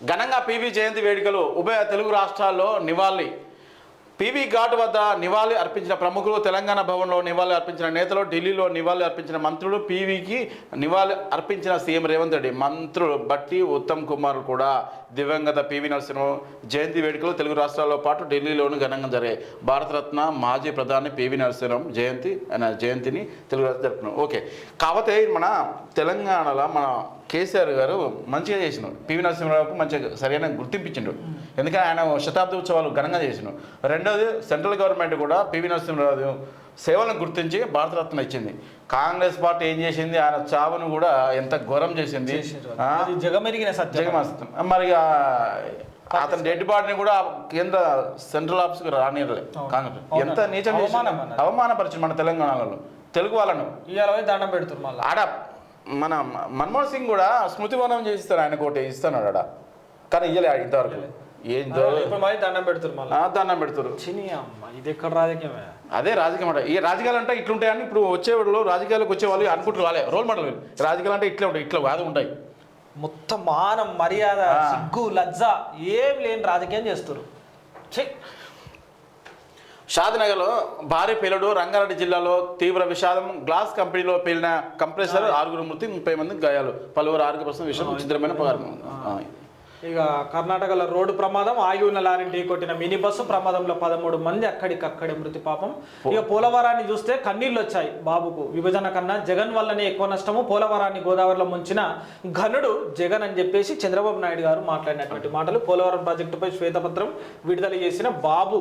ఘనంగా పీవీ జయంతి వేడుకలు ఉభయ తెలుగు రాష్ట్రాల్లో నివాళి. పీవీ ఘాట్ వద్ద నివాళి అర్పించిన ప్రముఖులు, తెలంగాణ భవన్లో నివాళి అర్పించిన నేతలు, ఢిల్లీలో నివాళి అర్పించిన మంత్రులు, పీవీకి నివాళి అర్పించిన సీఎం రేవంత్ రెడ్డి, మంత్రులు బట్టి ఉత్తమ్ కుమార్ కూడా దివంగత పీవీ నరసింహ జయంతి వేడుకలు తెలుగు రాష్ట్రాల్లో పాటు ఢిల్లీలోనూ ఘనంగా జరిగాయి. భారతరత్న మాజీ ప్రధాని పీవీ నరసింహం జయంతిని తెలుగు రాష్ట్రం జరుపుకున్నాం. ఓకే, కాకపోతే మన తెలంగాణలో మన కేసీఆర్ గారు మంచిగా చేసినాడు, పీవీ నరసింహరావుకు మంచిగా సరైన గుర్తింపించిండు. ఎందుకంటే ఆయన శతాబ్ది ఉత్సవాలు ఘనంగా చేసినాడు. రెండోది సెంట్రల్ గవర్నమెంట్ కూడా పీవీ నరసింహరావు సేవలను గుర్తించి భారతరత్న ఇచ్చింది. కాంగ్రెస్ పార్టీ ఏం చేసింది, ఆయన చావును కూడా ఎంత ఘోరం చేసింది, జగమెరిగిన సత్యం. మరి అతని డెడ్ బాడీని కూడా కేంద్ర సెంట్రల్ ఆఫీస్కి రానియలే కాంగ్రెస్. ఎంత నీచం చేసి అవమానపరిచింది మన తెలంగాణలో తెలుగు వాళ్ళను. దండం పెడుతున్నారు ఆడ మన మన్మోహన్ సింగ్ కూడా స్మృతివనం చేయిస్తాడు, ఆయన కోటి ఇస్తున్నాడు ఆడ, కానీ ఇయ్యలే ఇంతవరకు. ఏందో దండం పెడుతున్నారు, దండం పెడుతున్నారు. ఇది ఎక్కడ రాజకీయమే, అదే రాజకీయం అంటే. ఈ రాజకీయాలు అంటే ఇట్లుంటాయని ఇప్పుడు వచ్చేవాళ్ళు, రాజకీయాలకు వచ్చేవాళ్ళు అనుకుంటారు, వాళ్ళే రోల్ మోడల్. రాజకీయాలు అంటే ఇట్లా ఉంటాయి, ఇట్లా కాదు ఉంటాయి. మొత్తం మానం, మర్యాద, సిగ్గు, లజ్జ ఏం లేని రాజకీయం చేస్తారు. షాద్నగర్లో భారీ పేలుడు, రంగారెడ్డి జిల్లాలో తీవ్ర విషాదం. గ్లాస్ కంపెనీలో పేలిన కంప్రెసర్, 6 మృతి, 30 మంది గాయాలు, పలువురు ఆరోగ్య విషయం విచిత్రమైన పగారం. ఇక కర్ణాటకలో రోడ్డు ప్రమాదం, ఆగి ఉన్న లారీని ఢీకొట్టిన మినీ బస్సు ప్రమాదంలో 13 మంది అక్కడికక్కడే మృతి. పాపం. ఇక పోలవరాన్ని చూస్తే కన్నీళ్ళు వచ్చాయి బాబుకు. విభజన కన్నా జగన్ వల్లనే ఎక్కువ నష్టము, పోలవరాన్ని గోదావరిలో ముంచిన ఘనుడు జగన్ అని చెప్పేసి చంద్రబాబు నాయుడు గారు మాట్లాడినటువంటి మాటలు. పోలవరం ప్రాజెక్టుపై శ్వేతపత్రం విడుదల చేసిన బాబు